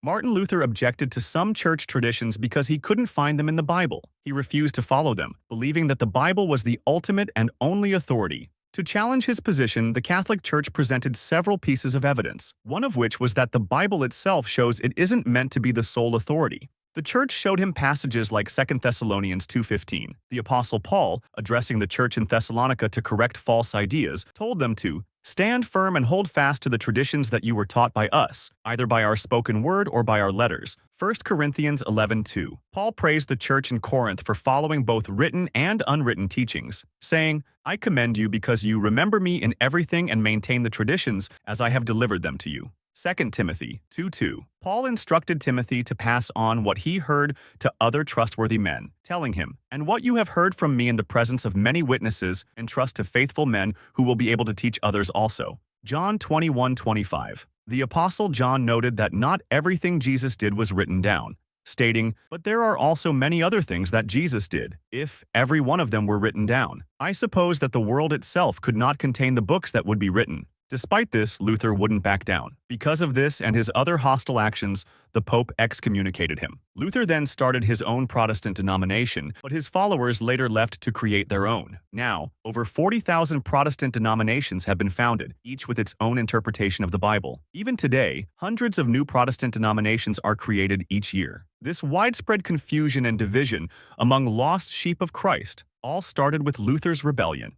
Martin Luther objected to some church traditions because he couldn't find them in the Bible. He refused to follow them, believing that the Bible was the ultimate and only authority. To challenge his position, the Catholic Church presented several pieces of evidence, one of which was that the Bible itself shows it isn't meant to be the sole authority. The Church showed him passages like 2 Thessalonians 2:15. The Apostle Paul, addressing the church in Thessalonica to correct false ideas, told them to stand firm and hold fast to the traditions that you were taught by us, either by our spoken word or by our letters. 1 Corinthians 11:2. Paul praised the church in Corinth for following both written and unwritten teachings, saying, I commend you because you remember me in everything and maintain the traditions as I have delivered them to you. 2 Timothy 2:2. Paul instructed Timothy to pass on what he heard to other trustworthy men, telling him, and what you have heard from me in the presence of many witnesses, entrust to faithful men who will be able to teach others also. John 21:25. The Apostle John noted that not everything Jesus did was written down, stating, but there are also many other things that Jesus did. If every one of them were written down, I suppose that the world itself could not contain the books that would be written. Despite this, Luther wouldn't back down. Because of this and his other hostile actions, the Pope excommunicated him. Luther then started his own Protestant denomination, but his followers later left to create their own. Now, over 40,000 Protestant denominations have been founded, each with its own interpretation of the Bible. Even today, hundreds of new Protestant denominations are created each year. This widespread confusion and division among lost sheep of Christ all started with Luther's rebellion.